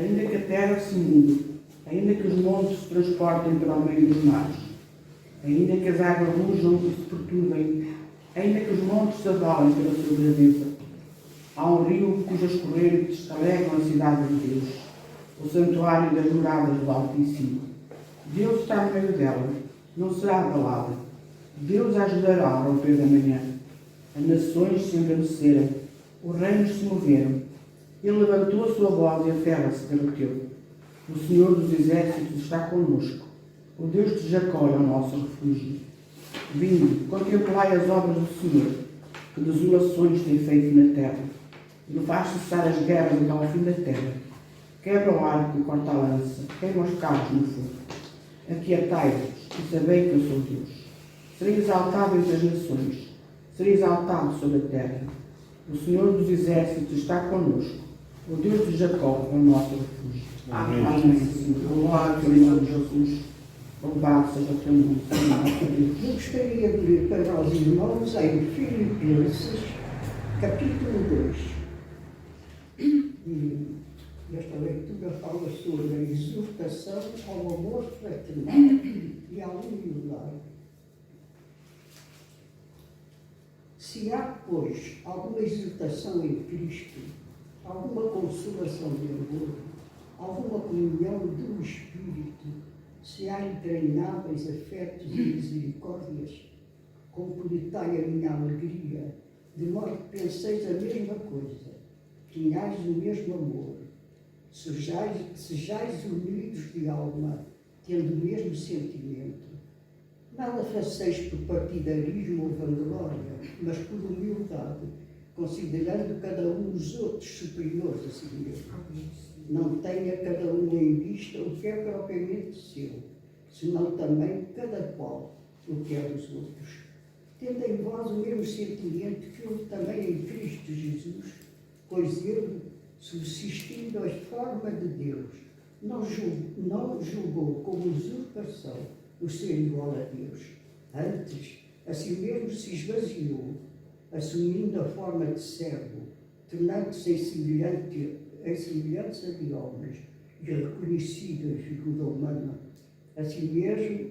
ainda que a terra se mude, ainda que os montes se transportem para o meio dos mares, ainda que as águas rujam e se perturbem, ainda que os montes se abalem pela sua grandeza. Há um rio cujas correntes carregam a cidade de Deus, o santuário das moradas do Altíssimo. Deus está no meio dela, não será abalada. Deus a ajudará ao romper da manhã. As nações se embranqueceram, os reinos se moveram. Ele levantou a sua voz e a terra se derreteu. O Senhor dos exércitos está conosco. O Deus de Jacó é o nosso refúgio. Vinde, contemplai as obras do Senhor, que desolações tem feito na terra. Ele faz cessar as guerras até ao fim da terra. Quebra o arco e corta a lança, queima os carros no fogo. Aquietai-vos e sabei que eu sou Deus. Serei exaltado entre as nações, serei exaltado sobre a terra. O Senhor dos exércitos está conosco. O Deus de Jacó é o nosso refúgio. Amém. Louvado seja o nome de Jesus. Louvado seja o teu nome, Senhor. Eu gostaria de ler para os irmãos em Filipenses, capítulo 2. E esta leitura fala sobre a exortação ao amor fraternal e à humildade. Se há, pois, alguma exortação em Cristo, alguma consolação de amor, alguma comunhão do Espírito, se há entranháveis afetos e misericórdias, completai a minha alegria, de modo que penseis a mesma coisa, tenhais o mesmo amor, sejais unidos de alma, tendo o mesmo sentimento. Nada faceis por partidarismo ou vanglória, mas por humildade, considerando cada um os outros superiores a si mesmo. Não tenha cada um em vista o que é propriamente seu, senão também cada qual o que é dos outros. Tendo em vós o mesmo sentimento que houve também em Cristo Jesus, pois ele, subsistindo a forma de Deus, não julgou como usurpação o ser igual a Deus. Antes, a si mesmo se esvaziou, assumindo a forma de servo, tornando-se em semelhança de homens, e reconhecido em figura humana. A si mesmo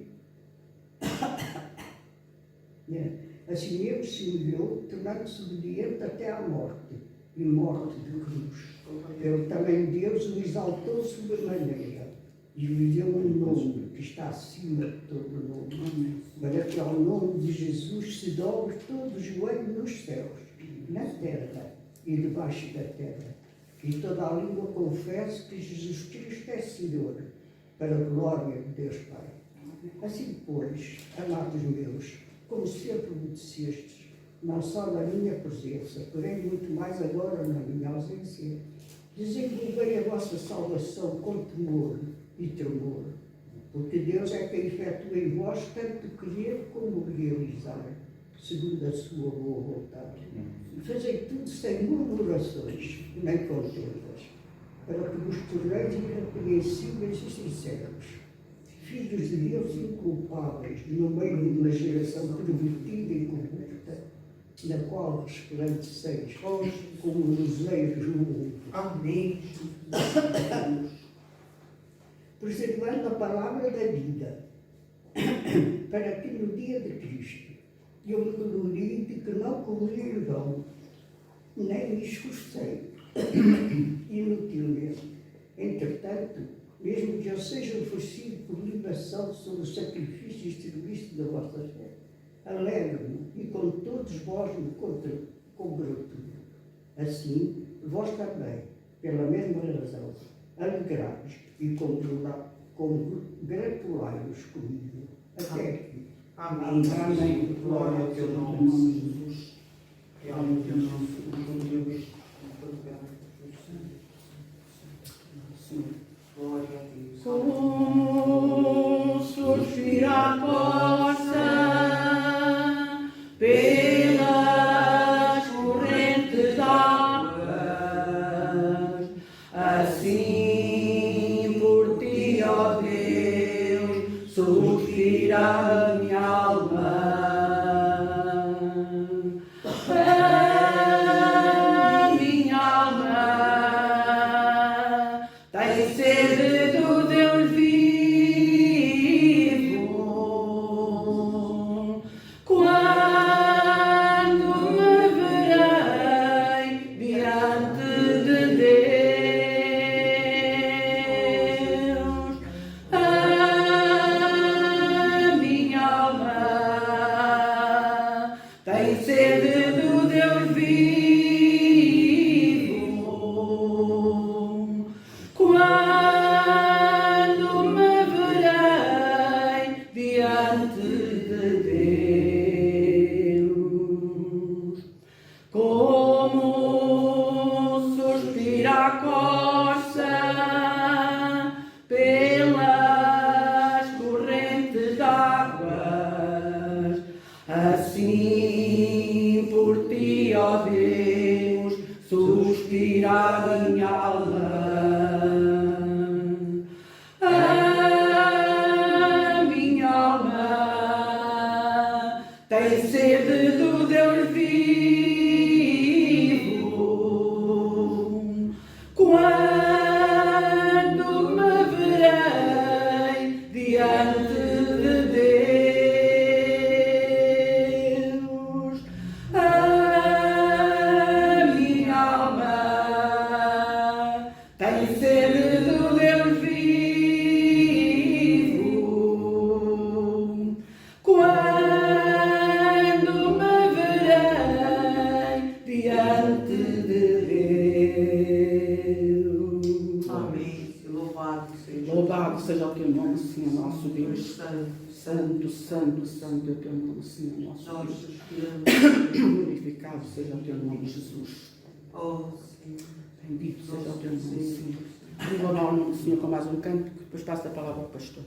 se humilhou, tornando-se obediente até à morte, e morte de cruz. Ele também Deus o exaltou sobremaneira, e lhe deu um nome que está acima de todo nome, para que ao nome de Jesus se dobre todo o joelho nos céus, na terra e debaixo da terra, e toda a língua confesse que Jesus Cristo é Senhor, para a glória de Deus Pai. Assim, pois, amados meus, como sempre obedecestes, não só na minha presença, porém muito mais agora na minha ausência, desenvolvei a vossa salvação com temor e tremor, porque Deus é quem efetua em vós tanto querer como realizar, segundo a sua boa vontade. Fazei tudo sem murmurações nem contendas, para que vos torneis irrepreensíveis e sinceros, filhos de Deus inculpáveis, no meio de uma geração pervertida e corrupta, na qual resplandeceis como luzeiros no mundo. Amém. Preservando a palavra da vida, para que no dia de Cristo eu me glorie de que não corri em vão, nem me esforcei inutilmente. Entretanto, mesmo que eu seja oferecido por libação sobre o sacrifício e serviço da vossa fé, alegro-me e com todos vós me congratulo. Assim, vós também, pela mesma razão, alegrai-vos e congratulai-vos comigo. Até aqui. Amém. Amém. Glória ao teu nome, Jesus. Glória ao teu nome, Deus. Glória a Deus. Com suspirar possa pelas correntes águas, assim por ti, ó Deus, suspira minha alma. A minha alma tem tem sede do Deus vivo. Quando me verei diante de Deus, a minha alma tem sede do Deus vivo. Quando me verei diante de Deus, como suspira a corça pelas correntes d'águas, assim por ti, ó Deus, suspira a minha alma. A minha alma tem sede do Deus vivo. Quando me verei diante de Deus, a minha alma tem sede do Deus vivo. Quando me verei diante de Deus. Amém. Louvado seja. Louvado seja o teu nome, Senhor nosso Deus. Santo. Santo, santo, santo é o teu nome, Senhor nosso Nós Deus. suspiramos. Glorificado seja o teu nome, Jesus. Oh, Senhor. Bendito seja o teu nome, Senhor. Vou louvar o nome do Senhor com mais um canto, que depois passa a palavra ao pastor.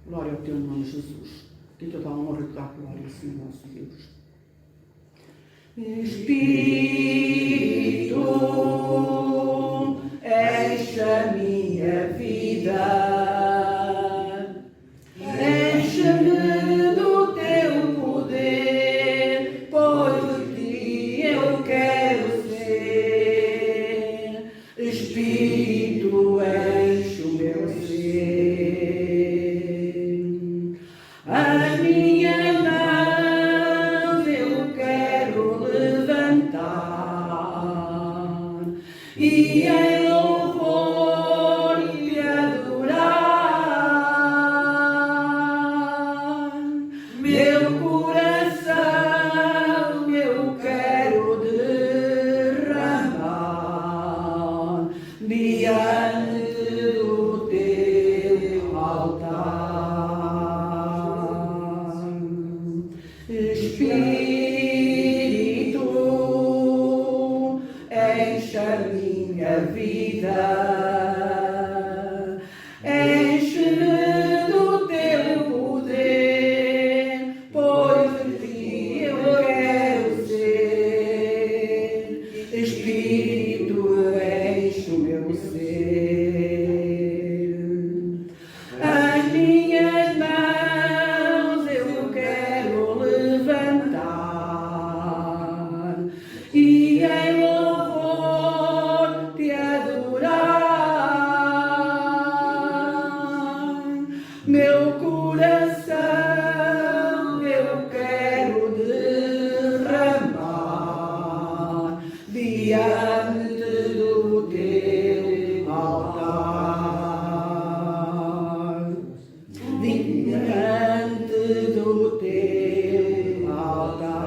Glória ao teu nome, Jesus. Que toda a honra e toda a glória, Senhor nosso Deus. Espírito, enche a minha vida, enche-me do teu poder, pois de ti eu quero ser. Espírito, enche o meu ser. As minhas mãos eu quero levantar e em louvor te adorar. Meu coração eu quero derramar diante do teu altar. Espírito, enche a minha vida, enche-me do teu poder, pois de ti eu quero ser. Espírito, enche o meu ser. As minhas mãos eu quero levantar e em louvor te adorar. Meu coração eu quero derramar diante do teu altar. Diante do teu altar.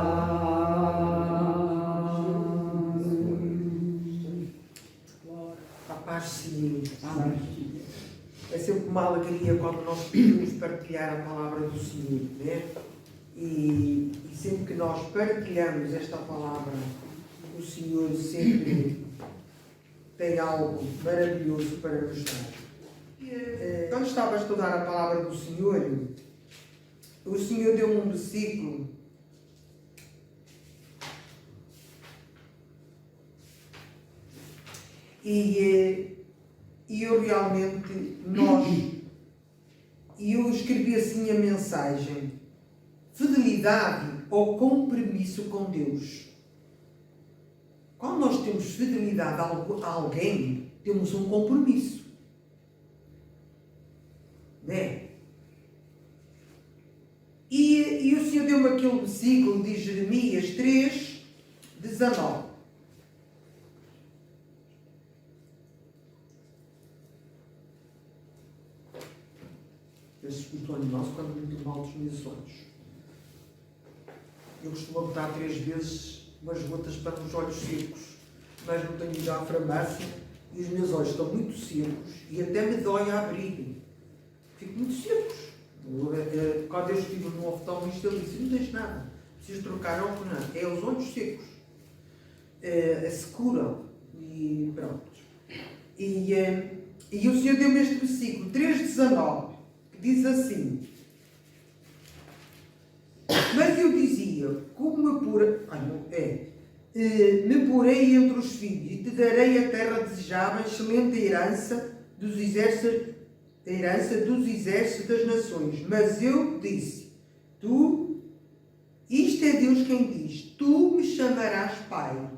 A paz, Senhor. Amém. É sempre uma alegria quando nós podemos partilhar a palavra do Senhor, né? E sempre que nós partilhamos esta palavra, o Senhor sempre tem algo maravilhoso para nos dar. Quando estava a estudar a palavra do Senhor, o Senhor deu um versículo e eu realmente, eu escrevi assim a mensagem: fidelidade ou compromisso com Deus. Quando nós temos fidelidade a alguém, temos um compromisso. né? E o Senhor deu-me aquele versículo de Jeremias 3, 19. Esse escutou nosso quando muito mal dos meus olhos. Eu costumo botar 3 vezes umas gotas para os olhos secos, mas não tenho ido à farmácia e os meus olhos estão muito secos e até me dói a abrir. Fico muito secos. Quando eu estive no oftalmologista, ele disse: não tens nada, preciso trocar óculos, não. É os olhos secos. Securam. E pronto. E o Senhor deu-me este versículo, 3,19, que diz assim: mas eu dizia, como me porei entre os filhos e te darei a terra desejável, excelente herança dos exércitos das nações. Mas eu disse, isto é Deus quem diz, tu me chamarás Pai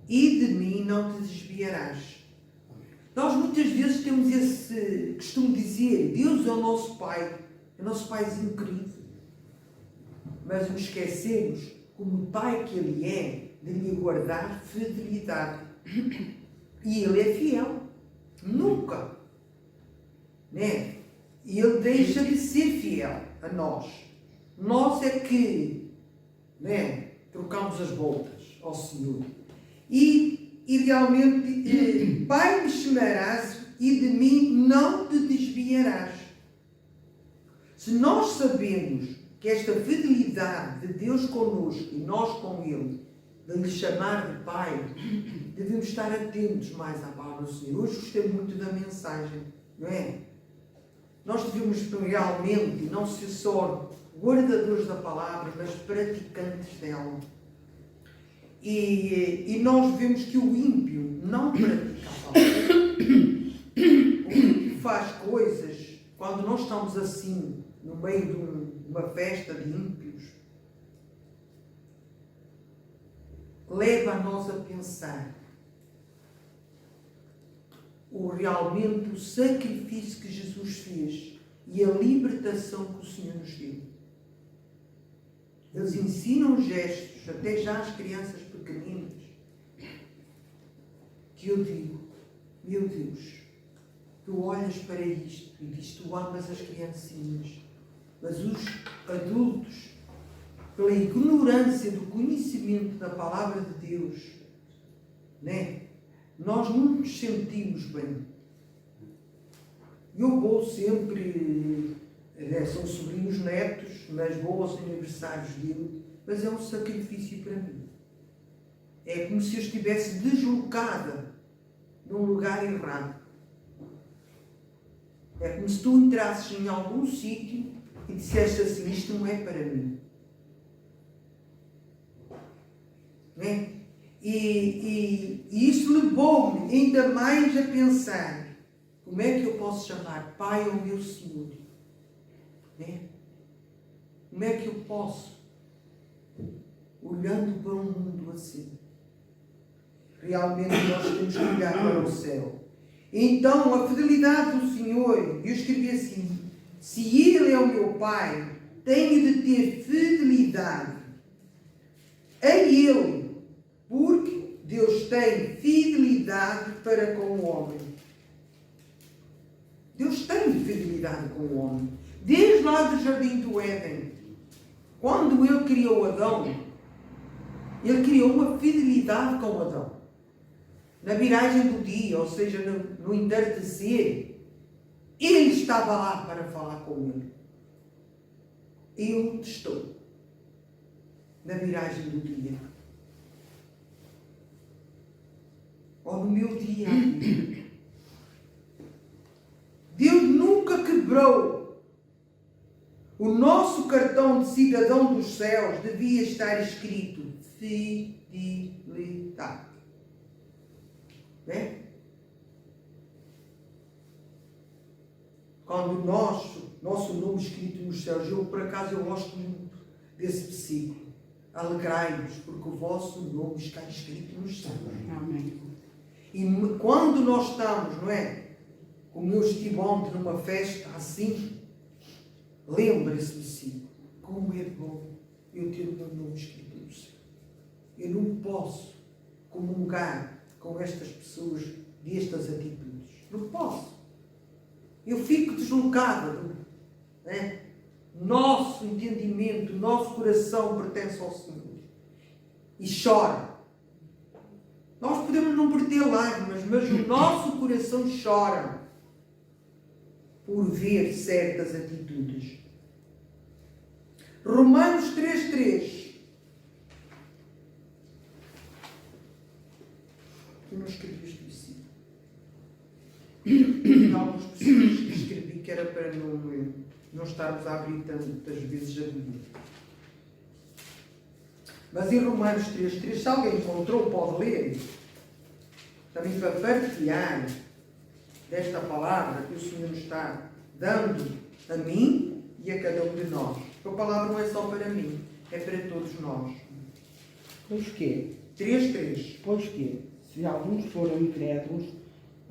e de mim não te desviarás. Nós muitas vezes temos esse costume de dizer, Deus é o nosso Pai, é o nosso Paizinho querido. Mas nos esquecemos, como Pai que Ele é, de lhe guardar fidelidade. E Ele é fiel. Nunca. Né? E Ele deixa de ser fiel a nós. Nós é que, né, trocamos as voltas ao Senhor. E realmente, Pai me chamarás e de mim não te desviarás. Se nós sabemos que esta fidelidade de Deus connosco e nós com Ele, de lhe chamar de Pai, devemos estar atentos mais à palavra do Senhor. Hoje gostei muito da mensagem, não é? Nós devemos realmente não ser só guardadores da palavra, mas praticantes dela. E nós vemos que o ímpio não pratica a palavra. O ímpio faz coisas, quando nós estamos assim, no meio de uma festa de ímpios, leva a nós a pensar realmente o sacrifício que Jesus fez e a libertação que o Senhor nos deu. Eles ensinam gestos, até já às crianças pequeninas, que eu digo, meu Deus, tu olhas para isto e dizes, tu amas as criancinhas, mas os adultos, pela ignorância do conhecimento da palavra de Deus, né? Nós não nos sentimos bem. Eu vou sempre, são sobrinhos netos, mas vou aos aniversários dele, mas é um sacrifício para mim. É como se eu estivesse deslocada num lugar errado. É como se tu entrasses em algum sítio e disseste assim, isto não é para mim. Né? E isso levou-me ainda mais a pensar, como é que eu posso chamar Pai ao meu Senhor? Né? Como é que eu posso, olhando para um mundo assim? Realmente nós temos que olhar para o céu. Então, a fidelidade do Senhor, eu escrevi assim, se Ele é o meu Pai, tenho de ter fidelidade a Ele, porque Deus tem fidelidade para com o homem. Deus tem fidelidade com o homem. Desde lá do Jardim do Éden, quando Ele criou Adão, Ele criou uma fidelidade com Adão. Na viragem do dia, ou seja, no entardecer, Ele estava lá para falar com ele. Eu estou na viragem do dia. Ou no meu dia a dia. Deus nunca quebrou. O nosso cartão de cidadão dos céus devia estar escrito fidelidade. Né? Quando nosso nome escrito nos céus, por acaso eu gosto muito desse versículo. Alegrai-vos, porque o vosso nome está escrito nos céus. Amém. E quando nós estamos, não é? como eu estive ontem numa festa assim, lembra esse versículo. Como é bom eu ter o meu nome escrito no céu. Eu não posso comungar com estas pessoas destas atitudes. Não posso. Eu fico deslocado. Né? Nosso entendimento, nosso coração pertence ao Senhor. E chora. Nós podemos não perder lágrimas, mas o nosso coração chora por ver certas atitudes. Romanos 3:3. Eu não escrevi este versículo. Tem algumas pessoas que escrevi que era para não estarmos a abrir tantas vezes a Bíblia. Mas em Romanos 3:3, se alguém encontrou, pode ler. Também para partilhar desta palavra que o Senhor nos está dando a mim e a cada um de nós. Porque a palavra não é só para mim, é para todos nós. Pois quê? 3:3. Pois quê? Se alguns forem incrédulos,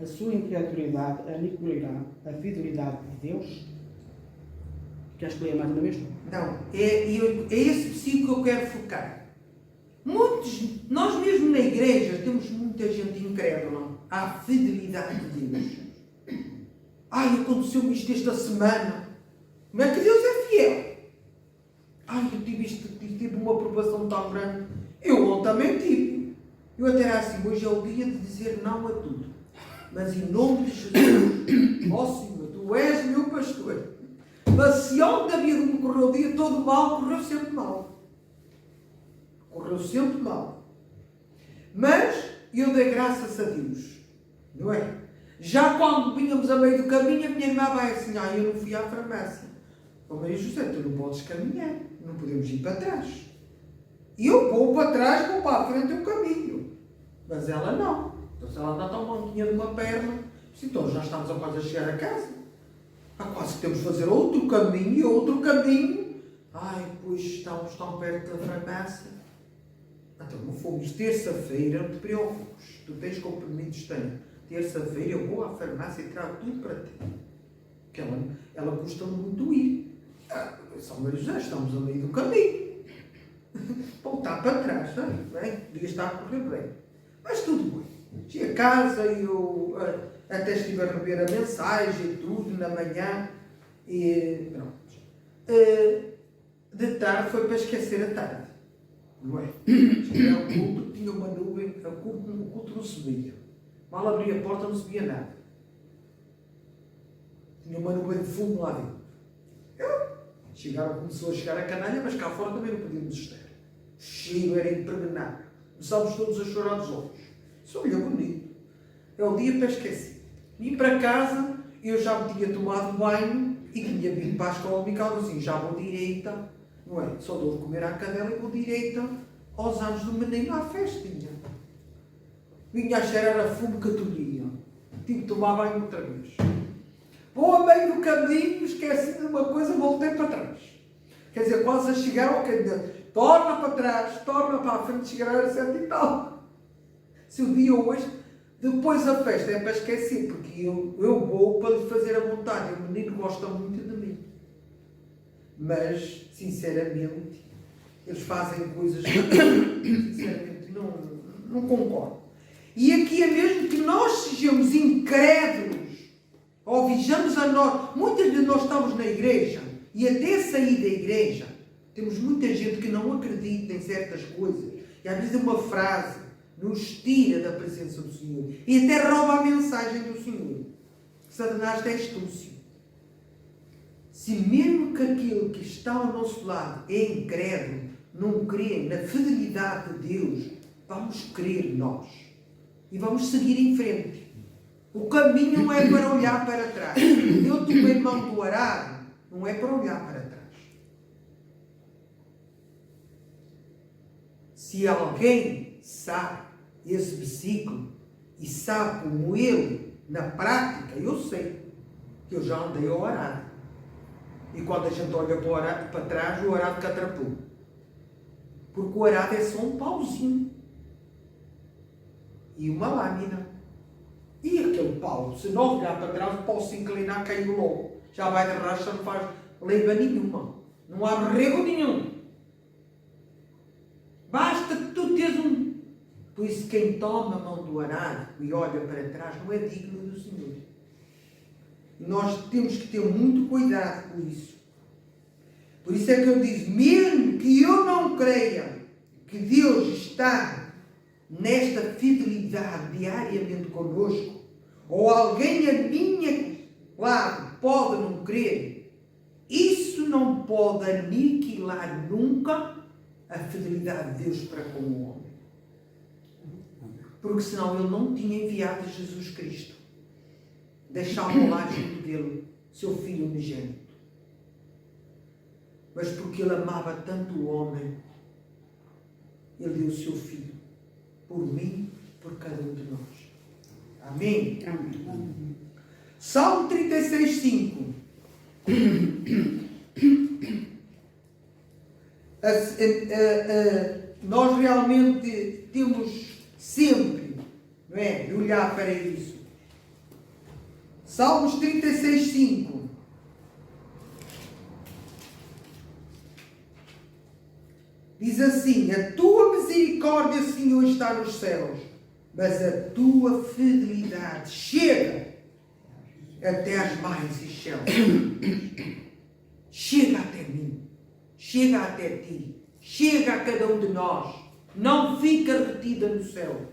a sua incredulidade aniquilará a fidelidade de Deus? Queres que leia mais uma vez? Não, é esse versículo que eu quero focar. Nós mesmo na igreja temos muita gente incrédula à fidelidade de Deus. Ai, aconteceu-me isto esta semana. Como é que Deus é fiel? Ai, eu tive uma aprovação tão grande. Eu ontem também tive. Eu até era assim, hoje é o dia de dizer não a tudo. Mas em nome de Jesus, ó Senhor, Tu és meu pastor. Mas se ontem havia de me correr o dia todo mal, correu sempre mal. Correu sempre mal. Mas eu dei graças a Deus. Não é? Já quando vínhamos a meio do caminho, a minha irmã vai assim, eu não fui à farmácia. Ó Maria José, tu não podes caminhar. Não podemos ir para trás. E eu vou para trás, vou para a frente do caminho. Mas ela não. Então se ela anda tão manquinha de uma perna, então já estamos a quase a chegar a casa. Quase que temos de fazer outro caminho e outro caminho. Ai, pois estamos tão perto da farmácia. Então não fomos terça-feira, não te preocupes. Tu tens compromissos, tenho. Terça-feira eu vou à farmácia e trago tudo para ti. Porque ela custa muito ir. São Maria José, estamos a meio do caminho. Voltar para trás, não é? Bem, podia estar a correr bem. Mas tudo bem. Cheguei a casa e eu até estive a rever a mensagem e tudo na manhã. E pronto. De tarde foi para esquecer a tarde. Não é? Cheguei ao culto, tinha uma nuvem, o culto não subia. Mal abri a porta, não subia nada. Tinha uma nuvem de fumo lá dentro. Começou a chegar a canalha, mas cá fora também não podíamos estar. O cheiro era impregnado. Começámos todos a chorar dos olhos. Isso olha bonito. É o dia para esquecer. Vim para casa, eu já me tinha tomado banho e tinha vindo para a escola e assim, já vou direita, não é? Só dou de comer à cadela e vou direita aos anos do menino à festinha. Vinha a cheirar a fumo que tolia. Tive de tomar banho outra vez. Vou a meio do caminho, esqueci de uma coisa, voltei para trás. Quer dizer, quase a chegar ao caminho. Torna para trás, torna para a frente, chegar a 7 e tal. Se o dia hoje, depois da festa, é para esquecer, porque eu vou para lhe fazer a vontade. O menino gosta muito de mim. Mas, sinceramente, eles fazem coisas que, sinceramente, não concordo. E aqui é mesmo que nós sejamos incrédulos, ou vejamos a nós. Muitas vezes nós estamos na igreja, e até sair da igreja, temos muita gente que não acredita em certas coisas, e às vezes uma frase nos tira da presença do Senhor, e até rouba a mensagem do Senhor. Satanás é astúcio. Se mesmo que aquele que está ao nosso lado é incrédulo, não crê na fidelidade de Deus, vamos crer nós. E vamos seguir em frente. O caminho não é para olhar para trás. Eu tomei mão do arado, não é para olhar para trás. Se alguém sabe esse versículo e sabe como ele, na prática, eu sei que eu já andei ao arado. E quando a gente olha para o arado, para trás, o arado catrapou. Porque o arado é só um pauzinho. E uma lâmina. E aquele Paulo, se não olhar para trás, pode se inclinar, caiu logo. Já vai de racha, não faz leiva nenhuma. Não há rego nenhum. Basta que tu teres um... Por isso, quem toma a mão do arado e olha para trás não é digno do Senhor. Nós temos que ter muito cuidado com isso. Por isso é que eu digo, mesmo que eu não creia que Deus está nesta fidelidade diariamente conosco, ou alguém a minha lado pode não crer, isso não pode aniquilar nunca a fidelidade de Deus para com o homem. Porque senão Ele não tinha enviado Jesus Cristo. Deixava lá junto dele, seu Filho unigênito. Mas porque Ele amava tanto o homem, Ele deu o seu Filho. Por mim, por cada um de nós. Amém? Amém. Salmo 36, 5. Nós realmente temos sempre, não é, de olhar para isso. Salmos 36, 5. Diz assim: a tua misericórdia, Senhor, está nos céus, mas a tua fidelidade chega até às margens e céus. Chega até mim, chega até ti, chega a cada um de nós. Não fica retida no céu.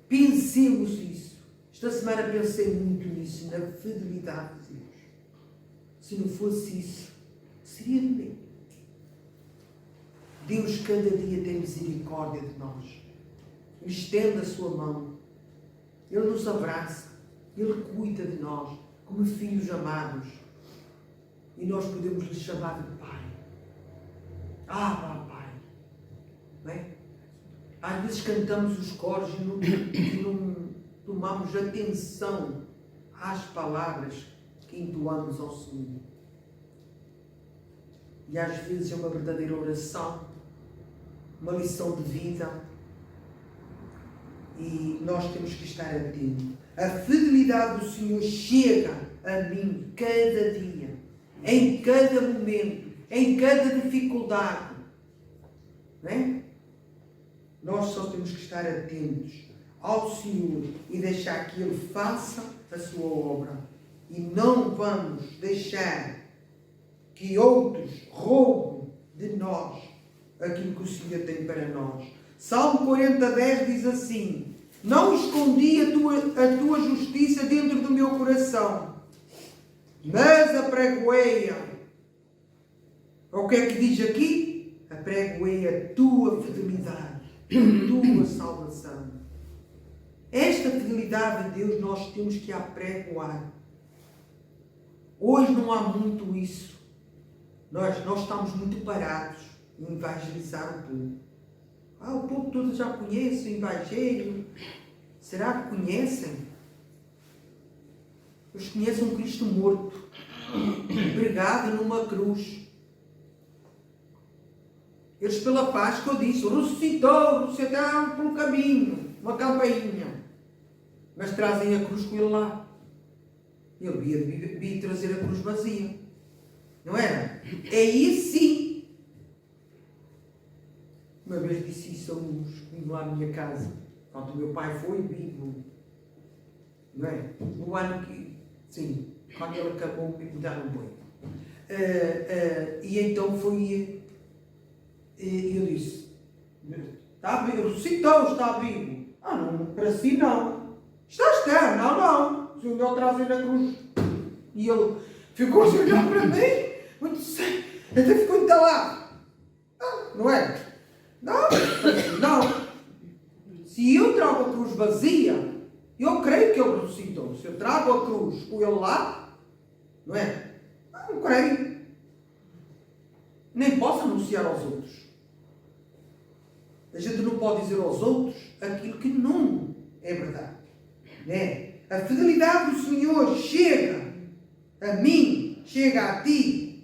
Pensemos isso. Esta semana pensei muito nisso, na fidelidade de Deus. Se não fosse isso, seria de mim. Deus cada dia tem misericórdia de nós. Ele estende a sua mão. Ele nos abraça. Ele cuida de nós como filhos amados. E nós podemos lhe chamar de Pai. Ah, Pai. Não é? Às vezes cantamos os coros e não tomamos atenção às palavras que entoamos ao Senhor. E às vezes é uma verdadeira oração, uma lição de vida. E nós temos que estar atentos. A fidelidade do Senhor chega a mim cada dia, em cada momento, em cada dificuldade. Não é? Nós só temos que estar atentos ao Senhor e deixar que Ele faça a sua obra. E não vamos deixar que outros roubem de nós aquilo que o Senhor tem para nós. Salmo 40:10 diz assim: não escondi a tua justiça dentro do meu coração, mas apregoei-a. O que é que diz aqui? Apregoei a tua fidelidade, a tua salvação. Esta fidelidade de Deus nós temos que apregoar. Hoje não há muito isso. Nós estamos muito parados em evangelizar o povo. O povo todo já conhece o Evangelho. Será que conhecem? Eles conhecem um Cristo morto, pregado numa cruz. Eles pela Páscoa disse, ressuscitou pelo caminho, uma campainha. Mas trazem a cruz com ele lá. Ele devia trazer a cruz vazia. Não era? É isso sim. Uma vez disse isso a uns que vinham lá à minha casa. Quando o meu pai foi vivo. Não é? No ano que... Sim. Quando ele acabou de me dar um boi. E então foi... eu disse... Está vivo? Ressuscitou, está vivo. Não, para si não. Está, não. O Senhor trazem na cruz. E ele ficou assim a olhar para mim. Muito sério. Até ficou entalado. Não é? Não. Se eu trago a cruz vazia, eu creio que ele ressuscitou. Se eu trago a cruz com ele lá, não é? Não creio. Nem posso anunciar aos outros. A gente não pode dizer aos outros aquilo que não é verdade. Né? A fidelidade do Senhor chega a mim, chega a ti,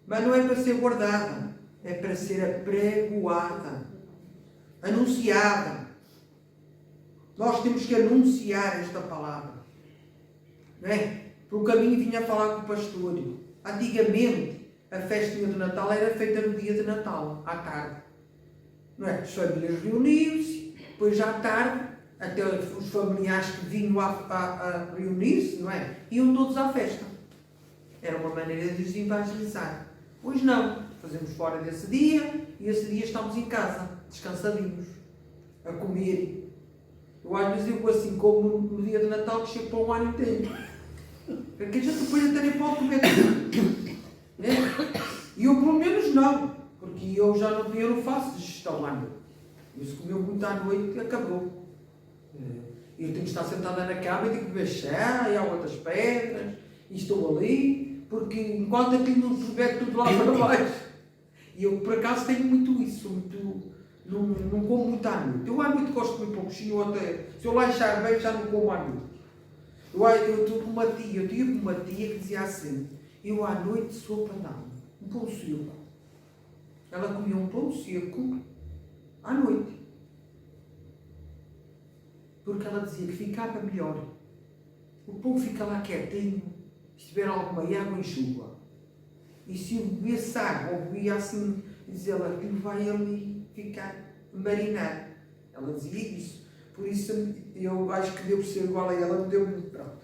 mas não é para ser guardada, é para ser apregoada, anunciada. Nós temos que anunciar esta palavra. Não é? Por o caminho vinha falar com o pastor. Antigamente, a festinha de Natal era feita no dia de Natal, à tarde. Não é? As famílias reuniam-se, depois à tarde, até os familiares que vinham a reunir-se, não é? Iam todos à festa. Era uma maneira de os evangelizar. Hoje não. Fazemos fora desse dia e esse dia estamos em casa, descansadinhos, a comer. Eu às vezes digo assim, como no dia de Natal que chega para um ano inteiro. Porque a gente depois até nem pode comer tudo. E eu pelo menos não, porque eu já não faço gestão à noite. Eu se comeu muito à noite, acabou. Eu tenho que estar sentada na cama e tenho que beber chá e há outras pedras, e estou ali, porque enquanto aquilo não se bebe tudo lá para baixo. E eu por acaso tenho muito isso, não como muito à noite. Eu à noite gosto de comer pouquinho, até se eu lanchar bem já não como à noite. Eu estou com uma tia, eu tinha uma tia que dizia assim, eu à noite sopa não, um pão seco. Ela comia um pão seco à noite. Porque ela dizia que ficava melhor. O pão fica lá quietinho, se tiver alguma água enxuga. E se eu bebesse água, ou bebia assim, diz ela, aquilo vai ali ficar, marinar. Ela dizia isso. Por isso eu acho que devo ser igual a ela, não deu muito pronto.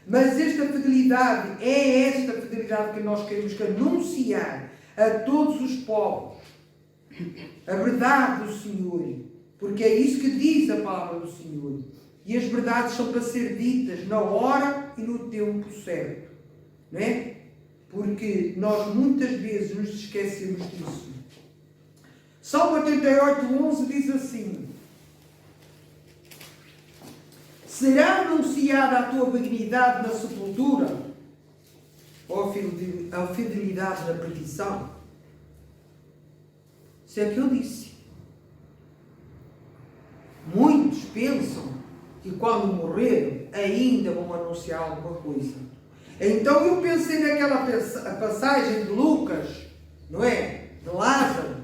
Mas esta fidelidade, é esta fidelidade que nós queremos que anunciar a todos os povos. A verdade do Senhor. Porque é isso que diz a palavra do Senhor. E as verdades são para ser ditas na hora e no tempo certo. Não é? Porque nós muitas vezes nos esquecemos disso. Salmo 88:11 diz assim: será anunciada a tua benignidade na sepultura, ou a fidelidade na perdição? Isso é que eu disse. Muitos pensam que quando morreram ainda vão anunciar alguma coisa. Então eu pensei naquela passagem de Lucas, não é? De Lázaro.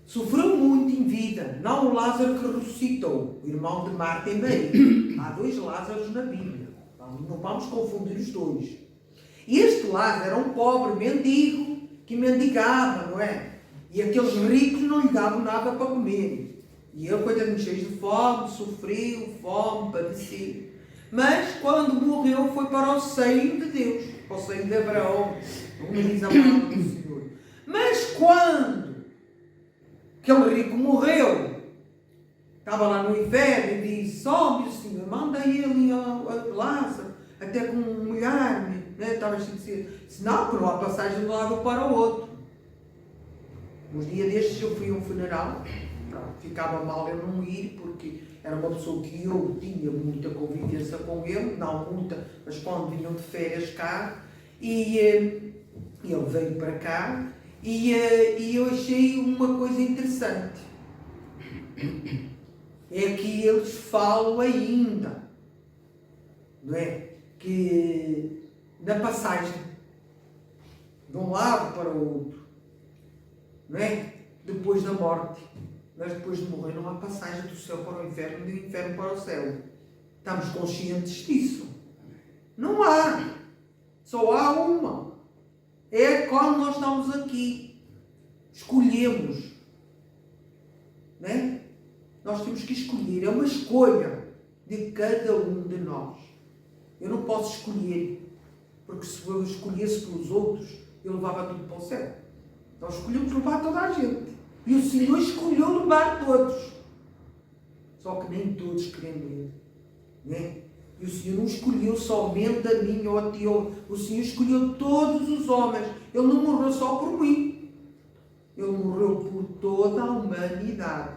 Sofreu muito em vida, não o Lázaro que ressuscitou, o irmão de Marta e Maria. Há 2 Lázaros na Bíblia, não vamos confundir os 2. E este Lázaro era um pobre mendigo que mendigava, não é? E aqueles ricos não lhe davam nada para comer. E ele, coitadinho, cheio de fome, sofreu, fome, padeceu. Mas quando morreu foi para o seio de Deus, para o seio de Abraão, como diz a palavra do Senhor. Mas quando aquele rico morreu, estava lá no inferno e disse, meu Senhor, manda ele a Lázaro, até com molhar-me, né? Estava assim a dizer, não, por uma passagem de um lado para o outro. Uns dias destes eu fui a um funeral, ficava mal eu não ir, porque era uma pessoa que eu tinha muita convivência com ele, não muita, mas quando vinham de férias cá, e ele veio para cá, e eu achei uma coisa interessante. É que eles falam ainda, não é? Que na passagem de um lado para o outro, não é? Depois da morte. Mas depois de morrer não há passagem do céu para o inferno, do inferno para o céu. Estamos conscientes disso? Não há. Só há uma. É quando nós estamos aqui. Escolhemos. Não é? Nós temos que escolher. É uma escolha de cada um de nós. Eu não posso escolher. Porque se eu escolhesse pelos outros, eu levava tudo para o céu. Nós escolhemos levar toda a gente. E o Senhor escolheu levar todos. Só que nem todos querem ler. Né? E o Senhor não escolheu somente a mim ou a ti. O Senhor escolheu todos os homens. Ele não morreu só por mim. Ele morreu por toda a humanidade.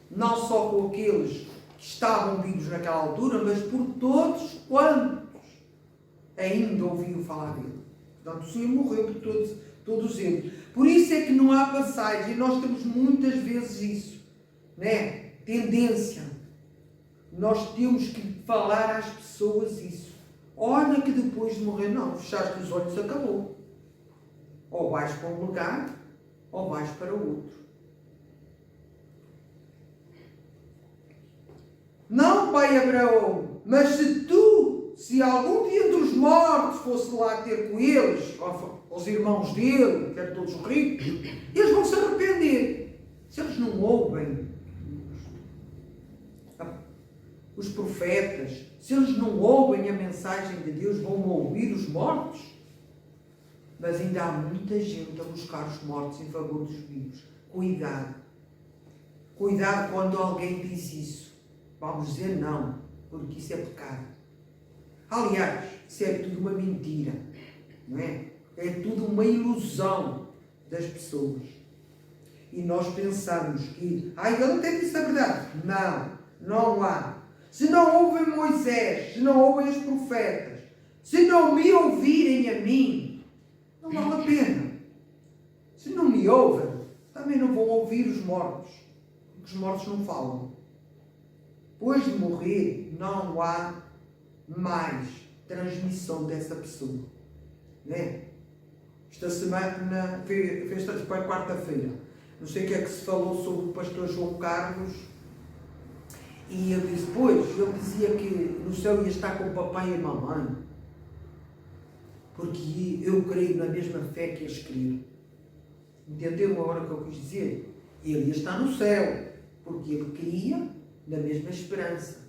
Não só com aqueles que estavam vivos naquela altura, mas por todos quantos ainda ouviam falar dele. Portanto, o Senhor morreu por todos eles. Por isso é que não há passagem. E nós temos muitas vezes isso. Né? Tendência. Nós temos que falar às pessoas isso. Olha que depois de morrer, não, fechaste os olhos, acabou. Ou vais para um lugar, ou vais para o outro. Não, pai Abraão, mas se algum dia entre os mortos fosse lá ter com eles, aos irmãos dele, que eram todos ricos, eles vão se arrepender. Se eles não ouvem os profetas, se eles não ouvem a mensagem de Deus, vão ouvir os mortos. Mas ainda há muita gente a buscar os mortos em favor dos vivos. Cuidado. Cuidado quando alguém diz isso. Vamos dizer não, porque isso é pecado. Aliás, isso é tudo uma mentira. Não é? É tudo uma ilusão das pessoas. E nós pensamos que, ele até disse a verdade. Não, não há. Se não ouvem Moisés, se não ouvem os profetas, se não me ouvirem a mim, não vale a pena. Se não me ouvem, também não vão ouvir os mortos. Porque os mortos não falam. Depois de morrer, não há mais transmissão dessa pessoa. Não é? Esta semana, fez para quarta-feira, não sei o que é que se falou sobre o pastor João Carlos, e ele disse, ele dizia que no céu ia estar com o papai e a mamãe, porque eu creio na mesma fé que eles creram. Entenderam agora o que eu quis dizer? Ele ia estar no céu, porque ele cria na mesma esperança.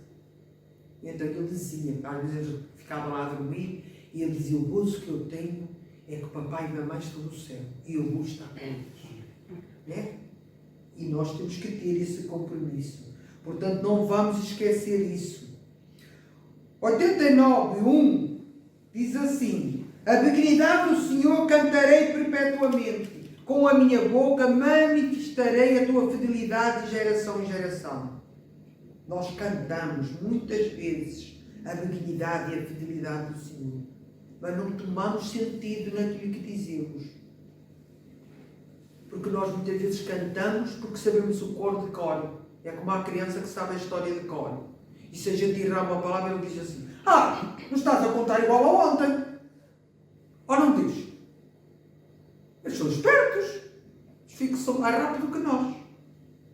E então ele dizia, às vezes eu ficava lá a dormir, e ele dizia, o gozo que eu tenho é que o papai e a mamãe estão no céu, e eu vou estar com eles. Né? E nós temos que ter esse compromisso. Portanto, não vamos esquecer isso. 89:1 diz assim, a benignidade do Senhor cantarei perpetuamente, com a minha boca manifestarei a tua fidelidade de geração em geração. Nós cantamos muitas vezes a benignidade e a fidelidade do Senhor, mas não tomamos sentido naquilo que dizemos. Porque nós muitas vezes cantamos porque sabemos o coro de cor. É como a criança que sabe a história de cor. E se a gente errar uma palavra, ele diz assim, não estás a contar igual a ontem. Ou não diz? Eles são espertos. São mais rápido que nós.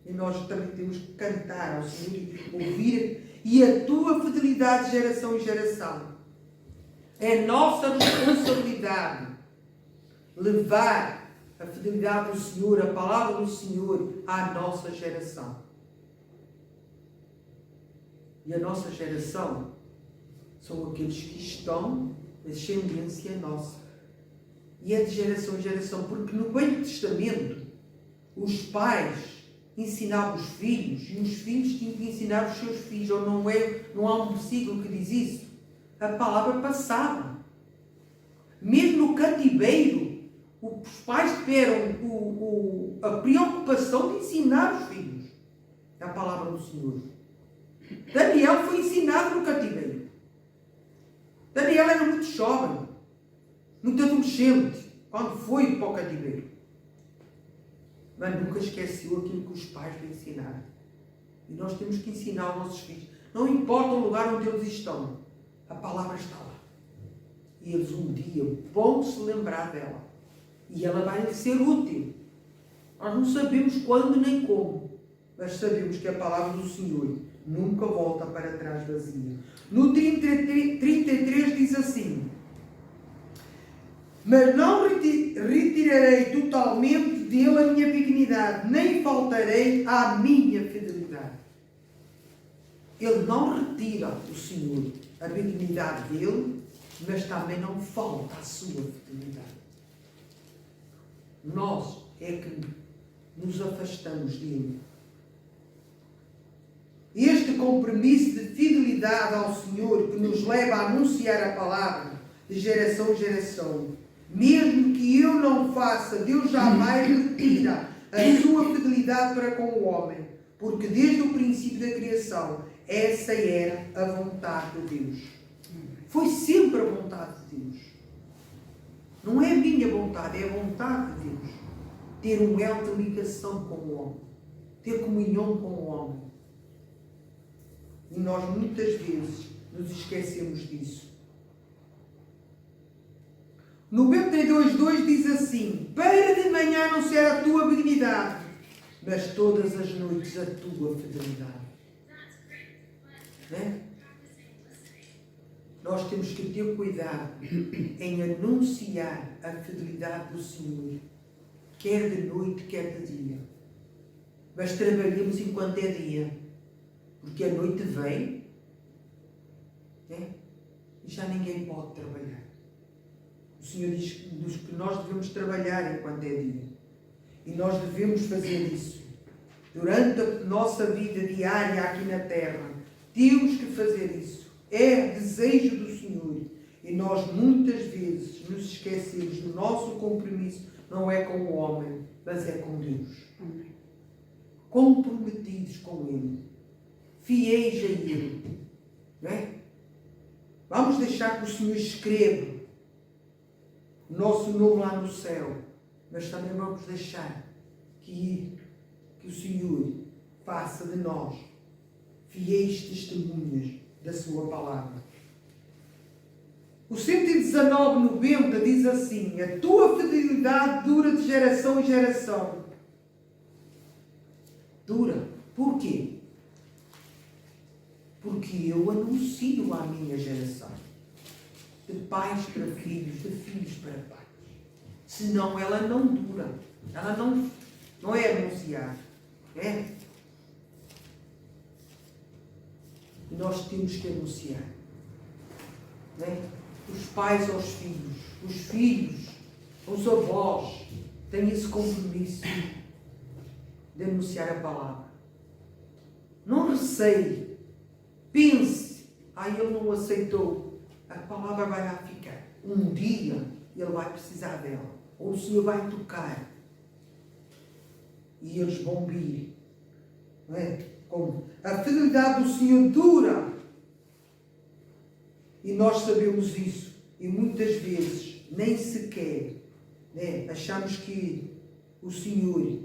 E nós também temos que cantar ao Senhor e ouvir. E a tua fidelidade de geração em geração. É nossa responsabilidade levar a fidelidade do Senhor, a palavra do Senhor, à nossa geração. E a nossa geração são aqueles que estão na descendência nossa. E é de geração em geração, porque no Velho Testamento os pais ensinavam os filhos e os filhos tinham que ensinar os seus filhos. Ou não há um versículo que diz isso? A palavra passava. Mesmo no cativeiro, os pais tiveram a preocupação de ensinar os filhos a palavra do Senhor. Daniel foi ensinado no cativeiro. Daniel era muito jovem, muito adolescente, quando foi para o cativeiro. Mas nunca esqueceu aquilo que os pais lhe ensinaram. E nós temos que ensinar aos nossos filhos. Não importa o lugar onde eles estão, a palavra está lá. E eles um dia vão se lembrar dela. E ela vai lhes ser útil. Nós não sabemos quando nem como, mas sabemos que a palavra do Senhor nunca volta para trás vazia. No 33 diz assim, mas não retirarei totalmente dele a minha benignidade, nem faltarei à minha fidelidade. Ele não retira, o Senhor, a benignidade dele, mas também não falta a sua fidelidade. Nós é que nos afastamos dele. Este compromisso de fidelidade ao Senhor que nos leva a anunciar a palavra de geração em geração, mesmo que eu não faça, Deus jamais retira a sua fidelidade para com o homem, porque desde o princípio da criação, essa era a vontade de Deus. Foi sempre a vontade de Deus. Não é a minha vontade, é a vontade de Deus. Ter um elo de ligação com o homem. Ter comunhão com o homem. E nós muitas vezes nos esquecemos disso. No 92:2 diz assim, para de manhã anunciar a tua benignidade, mas todas as noites a tua fidelidade. né? Nós temos que ter cuidado em anunciar a fidelidade do Senhor, quer de noite, quer de dia. Mas trabalhemos enquanto é dia, porque a noite vem, né? E já ninguém pode trabalhar. O Senhor diz que nós devemos trabalhar enquanto é dia. E nós devemos fazer isso. Durante a nossa vida diária aqui na Terra, temos que fazer isso. É desejo do Senhor. E nós muitas vezes nos esquecemos do nosso compromisso. Não é com o homem, mas é com Deus. Amém. Comprometidos com Ele. Fiéis a Ele. Não é? Vamos deixar que o Senhor escreva o nosso nome lá no céu. Mas também vamos deixar que o Senhor faça de nós fiéis testemunhas da sua palavra. O 119:90 diz assim: a tua fidelidade dura de geração em geração. Dura. Por quê? Porque eu anuncio à minha geração. De pais para filhos, de filhos para pais. Senão ela não dura. Ela não é anunciada. É? E nós temos que anunciar. Não é? Os pais aos filhos, os filhos, os avós, têm esse compromisso de anunciar a palavra. Não receie, pense, ele não aceitou, a palavra vai lá ficar. Um dia ele vai precisar dela, ou o Senhor vai tocar e eles vão vir. Não é? Como a fidelidade do Senhor dura. E nós sabemos isso. E muitas vezes nem sequer, né, achamos que o Senhor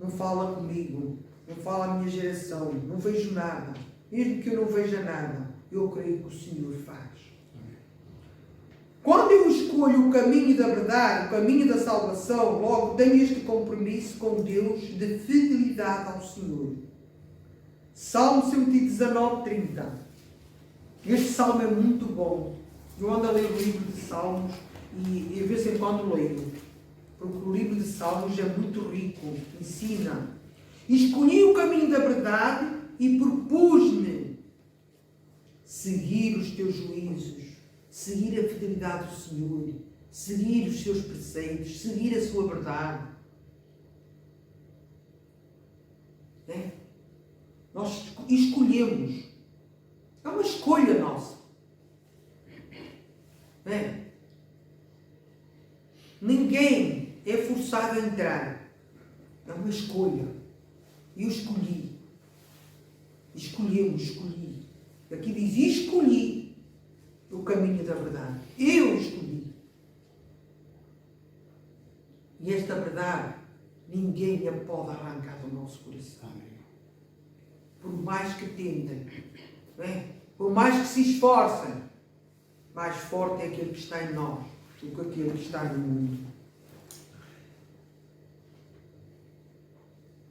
não fala comigo, não fala a minha geração, não vejo nada. Mesmo que eu não veja nada, eu creio que o Senhor faz. Quando eu escolho o caminho da verdade, o caminho da salvação, logo tenho este compromisso com Deus de fidelidade ao Senhor. Salmo 119:30. Este salmo é muito bom. Eu ando a ler o livro de Salmos e de vez em quando leio. Porque o livro de Salmos é muito rico, ensina. Escolhi o caminho da verdade e propus-me seguir os teus juízos, seguir a fidelidade do Senhor, seguir os seus preceitos, seguir a sua verdade. É? Nós escolhemos. É uma escolha nossa. É? Ninguém é forçado a entrar. É uma escolha. Eu escolhi. Escolhi. Aqui diz: escolhi o caminho da verdade. Eu escolhi. E esta verdade ninguém a pode arrancar do nosso coração. Por mais que tentem, não é? Por mais que se esforcem, mais forte é aquele que está em nós do que aquele que está no mundo.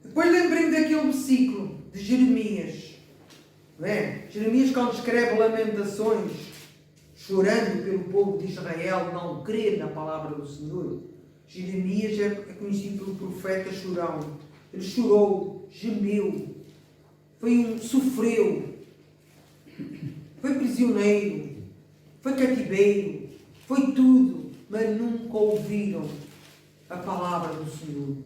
Depois lembrei-me daquele versículo de Jeremias. Não é? Jeremias, quando escreve Lamentações, chorando pelo povo de Israel não crer na palavra do Senhor, Jeremias é conhecido pelo profeta chorão. Ele chorou, gemeu, sofreu, foi prisioneiro, foi cativeiro, foi tudo, mas nunca ouviram a palavra do Senhor.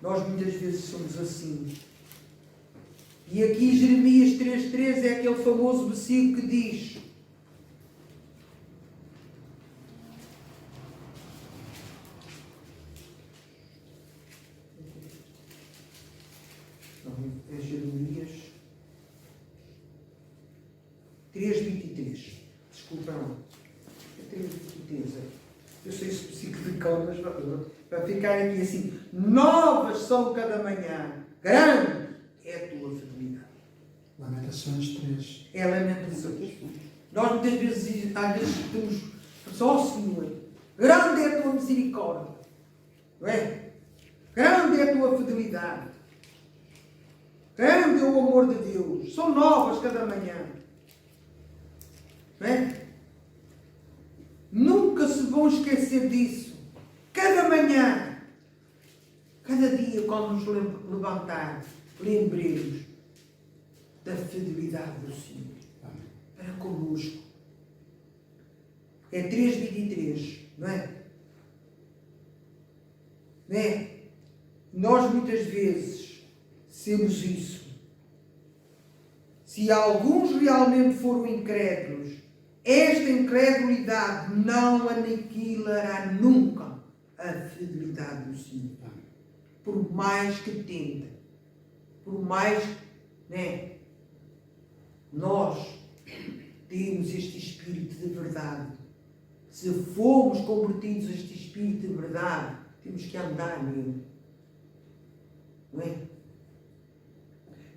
Nós muitas vezes somos assim. E aqui Jeremias 3:3 é aquele famoso versículo que diz: é Jeremias 3:23. Desculpa, não. É 3:23. Eu sei esse versículo de cor, mas para ficar aqui assim: novas são cada manhã, grande é a tua fidelidade. Lamentações 3. É Lamentações. Nós muitas vezes, temos só o Senhor. Grande é a tua misericórdia. Não é? Grande é a tua fidelidade. Grande é o amor de Deus. São novas cada manhã. Não é? Nunca se vão esquecer disso. Cada manhã, cada dia, quando nos levantar, lembremos da fidelidade do Senhor para connosco. É 3:23, não é? Não é? Nós muitas vezes temos isso. Se alguns realmente foram incrédulos, esta incredulidade não aniquilará nunca a fidelidade do Senhor. Por mais que tentem, por mais, né? Nós temos este espírito de verdade. Se fomos convertidos a este espírito de verdade, temos que andar nele. Não é?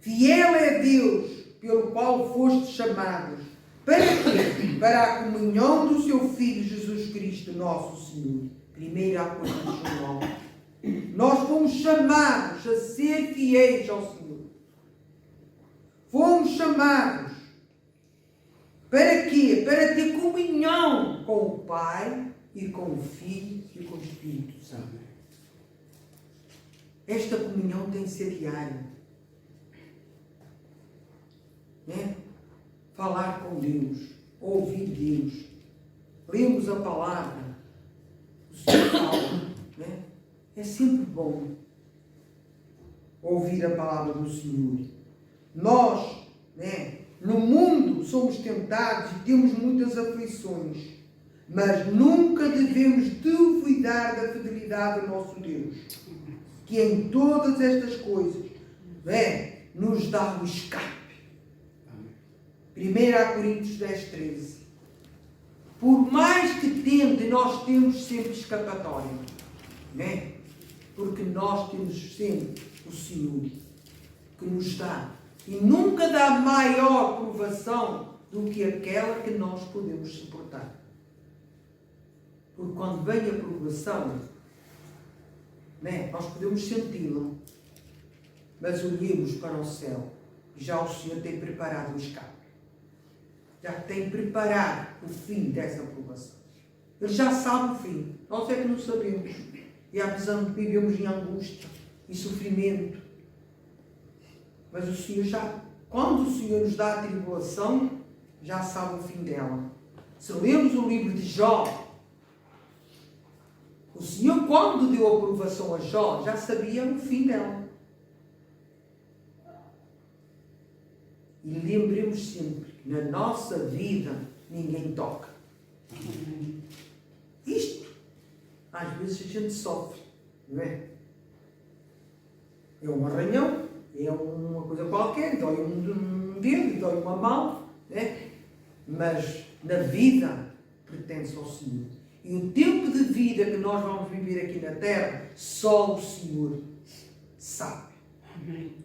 Fiel é Deus, pelo qual fostes chamados. Para quê? Para a comunhão do seu Filho Jesus Cristo, nosso Senhor. 1 Coríntios 9. Nós fomos chamados a ser fiéis ao Senhor. Fomos chamados. Para quê? Para ter comunhão com o Pai e com o Filho e com o Espírito Santo. Esta comunhão tem que ser diária. Né? Falar com Deus, ouvir Deus. Lemos a palavra, o Senhor fala. Né? É sempre bom ouvir a palavra do Senhor. Nós, né, no mundo somos tentados e temos muitas aflições, mas nunca devemos duvidar da fidelidade do nosso Deus, que em todas estas coisas, né, nos dá o escape. 1 Coríntios 10:13. Por mais que tente, nós temos sempre escapatória. Né? Porque nós temos sempre o Senhor que nos dá. E nunca dá maior provação do que aquela que nós podemos suportar. Porque quando vem a provação, né, nós podemos senti-la. Mas olhemos para o céu. Já o Senhor tem preparado o escape. Já tem preparado o fim dessa provação. Ele já sabe o fim. Nós é que não sabemos. E apesar de vivemos em angústia e sofrimento. Mas o Senhor já, quando o Senhor nos dá a tribulação, já sabe o fim dela. Se lemos o livro de Jó, o Senhor, quando deu a aprovação a Jó, já sabia o fim dela. E lembremos sempre que na nossa vida ninguém toca. Isto, às vezes a gente sofre, não é? É um arranhão, é uma coisa qualquer, dói um dedo, dói uma mão, né? Mas na vida pertence ao Senhor. E o tempo de vida que nós vamos viver aqui na Terra, só o Senhor sabe.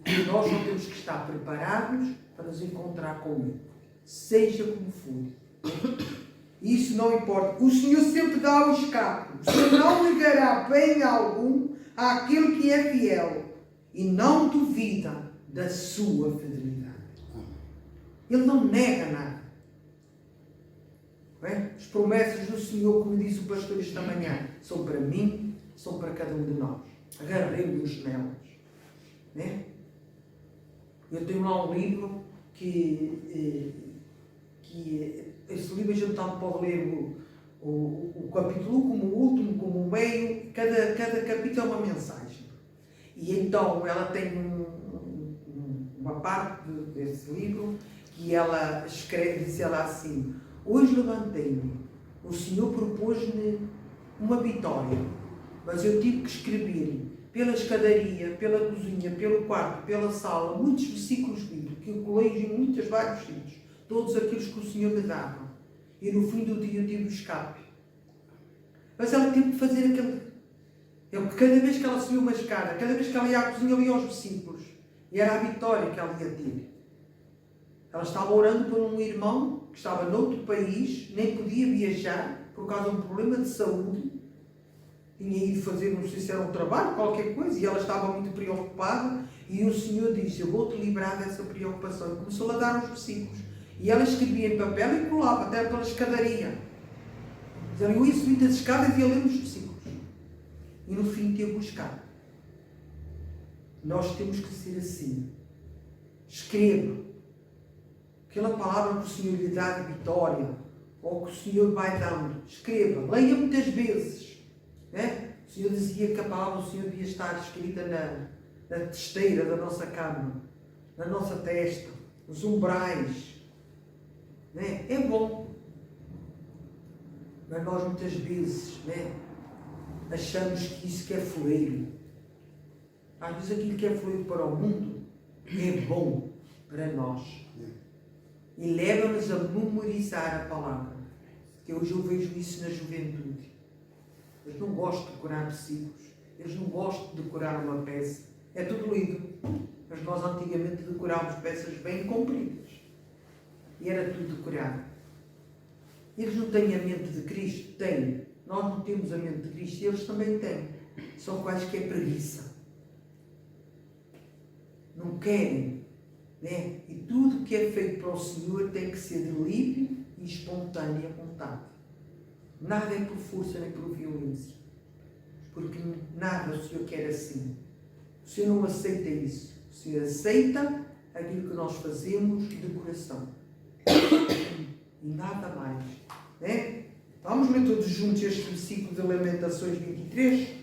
E nós só temos que estar preparados para nos encontrar com Ele, seja como for. Isso não importa. O Senhor sempre dá o escape. O Senhor não negará bem algum àquele que é fiel e não duvida da sua fidelidade. Ele não nega nada. É? As promessas do Senhor, como disse o pastor esta manhã, são para mim, são para cada um de nós. Agarremos-nos nelas. Né? Eu tenho lá um livro que esse livro a gente tanto pode ler o capítulo como o último, como o meio, cada capítulo é uma mensagem. E então ela tem uma parte desse livro que ela escreve, diz ela assim: hoje levantei-me, o Senhor propôs-me uma vitória, mas eu tive que escrever pela escadaria, pela cozinha, pelo quarto, pela sala, muitos versículos bíblicos, que eu colei em muitos vários sítios, todos aqueles que o Senhor me dava. E no fim do dia eu tive o escape. Mas ela teve que fazer aquele... Cada vez que ela subiu uma escada, cada vez que ela ia à cozinha, lia os versículos. E era a vitória que ela ia ter. Ela estava orando por um irmão que estava noutro país, nem podia viajar por causa de um problema de saúde. Tinha ido fazer, não sei se era um trabalho, qualquer coisa, e ela estava muito preocupada. E o Senhor disse, eu vou-te livrar dessa preocupação. E começou a dar os versículos. E ela escrevia em papel e colava até pela escadaria. Eu ia subindo as escadas e ia ler os versículos. E no fim tinha buscar. Nós temos que ser assim. Escreva. Aquela palavra que o Senhor lhe dá de vitória, ou que o Senhor vai dando. Escreva. Leia muitas vezes. Né? O Senhor dizia que a palavra do Senhor devia estar escrita na testeira da nossa cama, na nossa testa, nos umbrais. Né? É bom. Mas nós muitas vezes, né, achamos que isso que é fleiro. Às vezes aquilo que é fleiro para o mundo é bom para nós. E leva-nos a memorizar a palavra. Que hoje eu vejo isso na juventude. Eles não gostam de decorar versículos. Eles não gostam de decorar uma peça. É tudo lido. Mas nós antigamente decorávamos peças bem compridas. E era tudo decorado. Eles não têm a mente de Cristo? Têm. Nós não temos a mente de Cristo e eles também têm. São quaisquer preguiça. Não querem. Né? E tudo que é feito para o Senhor tem que ser de livre e espontânea vontade. Nada é por força nem por violência. Porque nada o Senhor quer assim. O Senhor não aceita isso. O Senhor aceita aquilo que nós fazemos de coração. E nada mais. Né? Vamos ler todos juntos este versículo de Lamentações 23?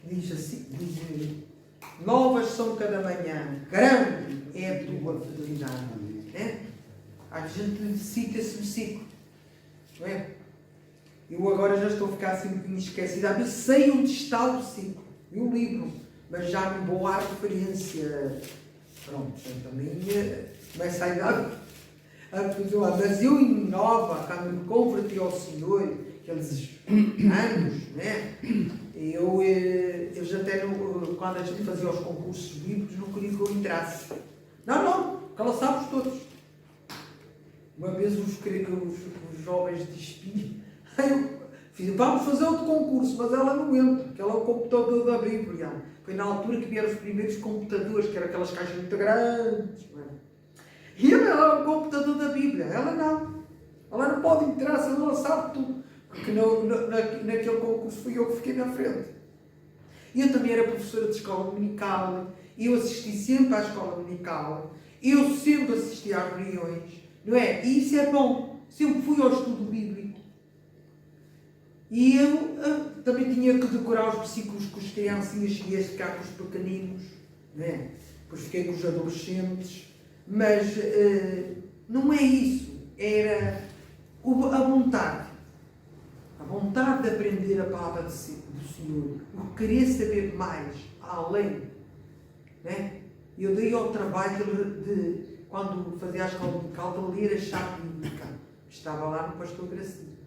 Diz assim, novas são cada manhã, grande é a tua fidelidade. Né? A gente cita esse versículo. Não é? Eu agora já estou a ficar assim um bocadinho esquecido. Às vezes sei onde está o versículo e o livro, mas já não vou à referência. Pronto, também começa a idade a perdoar. Mas eu em Nova, quando me converti ao Senhor, aqueles anos, né? Eu já até, quando a gente fazia os concursos bíblicos, não queria que eu entrasse. Não, calaçámos todos. Uma vez os jovens de Espinho, vamos fazer outro concurso, mas ela não entra, porque ela é o computador da Bíblia. Foi na altura que vieram os primeiros computadores, que eram aquelas caixas muito grandes. E ela era o computador da Bíblia, ela não. Ela não pode entrar, se ela sabe tudo. Porque naquele concurso fui eu que fiquei na frente. Eu também era professora de escola dominical, eu assisti sempre à escola dominical, eu sempre assisti às reuniões, não é? E isso é bom. Sempre fui ao estudo bíblico. E eu também tinha que decorar os versículos com as criancinhas, cheguei a ficar com os pequeninos, não é? Depois fiquei com os adolescentes, mas não é isso, era a vontade. A vontade de aprender a palavra do Senhor, o querer saber mais, além. Né? Eu dei ao trabalho quando fazia a escola dominical, de ler a chave bíblica, que estava lá no pastor Gracinho.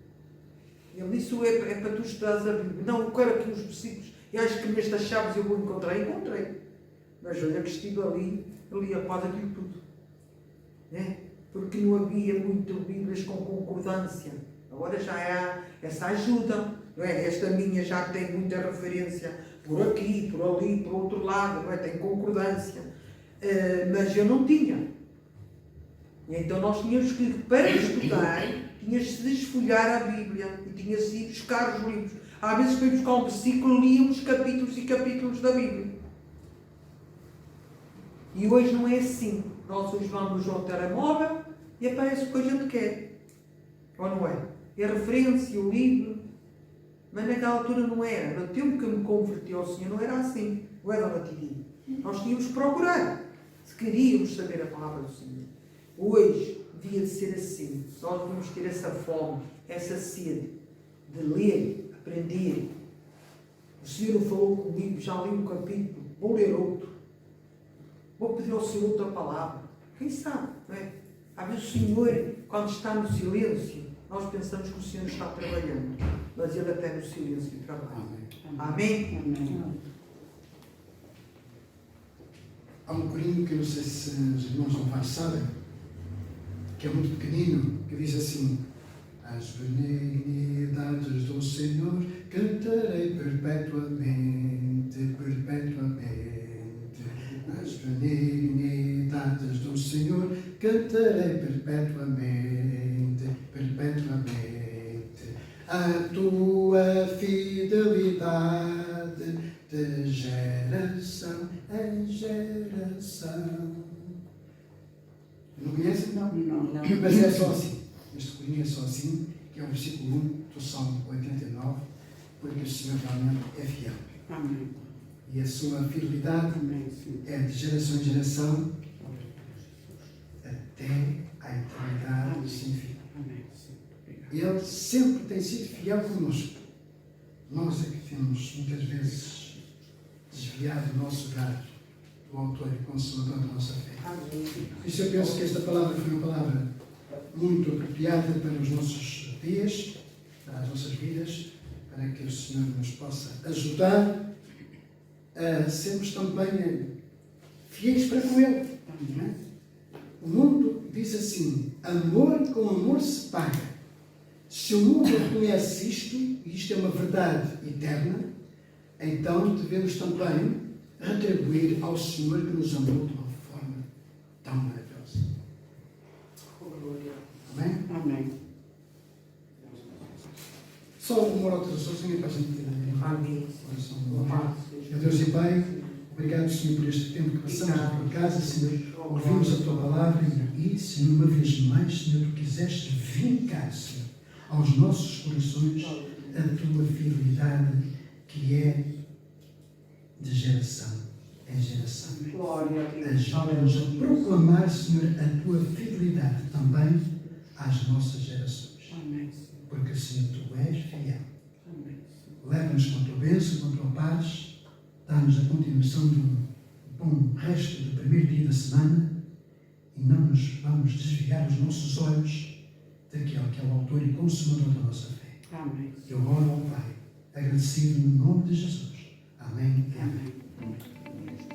Ele disse, é para tu estudares a Bíblia. Não, eu quero aqui os versículos, e acho que nestas chaves eu vou encontrar. Encontrei. Mas olha que estive ali, eu lia quase aquilo tudo. Né? Porque não havia muito Bíblias com concordância. Agora já há essa ajuda, não é? Esta minha já tem muita referência por aqui, por ali, por outro lado, não é? Tem concordância. Mas eu não tinha. E então nós tínhamos que, para estudar, tinhas de desfolhar a Bíblia e tinhas de ir buscar os livros. Às vezes para ir buscar um versículo, líamos capítulos e capítulos da Bíblia. E hoje não é assim. Nós hoje vamos ao telemóvel e aparece o que a gente quer. Ou não é? É referência, o livro. Mas naquela altura não era. No tempo que eu me converti ao Senhor não era assim. Não era uma tirinha. Nós tínhamos que procurar. Se queríamos saber a palavra do Senhor. Hoje devia de ser assim. Nós devemos ter essa fome, essa sede de ler, aprender. O Senhor falou comigo, já li um capítulo, vou ler outro. Vou pedir ao Senhor outra palavra. Quem sabe, não é? Às vezes o Senhor, quando está no silêncio, nós pensamos que o Senhor está trabalhando, mas Ele até no silêncio trabalha. Amém? Amém. Há um corinho que eu não sei se os irmãos não mais sabem, que é muito pequenino, que diz assim: as benignidades do Senhor cantarei perpetuamente, perpetuamente, as benignidades do Senhor, cantarei perpetuamente, perpetuamente, a tua fidelidade de geração em geração. Não conhecem? Não. Mas é só assim. Este corinho é só assim, que é o versículo 1 do Salmo 89, porque o Senhor realmente é fiel. Amém. E a sua fidelidade Amém, Senhor. é de geração em geração até à eternidade sem fim. Amém, Senhor. Obrigado. E Ele sempre tem sido fiel conosco. Nós é que temos muitas vezes desviado o nosso olhar do autor e consumador da nossa fé. Amém. Por isso eu penso que esta palavra foi uma palavra muito apropriada para os nossos dias, para as nossas vidas, para que o Senhor nos possa ajudar a sermos também fiéis para com Ele. Não é? O mundo diz assim: amor com amor se paga. Se o mundo reconhece isto, e isto é uma verdade eterna, então devemos também retribuir ao Senhor que nos amou de uma forma tão maravilhosa. Amém? Amém. Só uma outra sozinha para a gente ter Amém. oração. Meu Deus e Pai, obrigado, Senhor, por este tempo que passamos na tua casa, Senhor. Ouvimos a tua palavra e, Senhor, uma vez mais, Senhor, tu quiseste vincar, Senhor, aos nossos corações a tua fidelidade, que é de geração em geração. Glória a Deus. Ajuda-nos a proclamar, Senhor, a tua fidelidade também às nossas gerações. Amém, Senhor. Porque, Senhor, tu és fiel. Amém, Senhor. Leva-nos com a tua bênção, com a tua paz. Dá-nos a continuação de um bom resto do primeiro dia da semana. E não nos vamos desviar os nossos olhos daquele que é o autor e consumador da nossa fé. Amém. Eu oro ao Pai, agradecido no nome de Jesus. Amém e amém. Amém.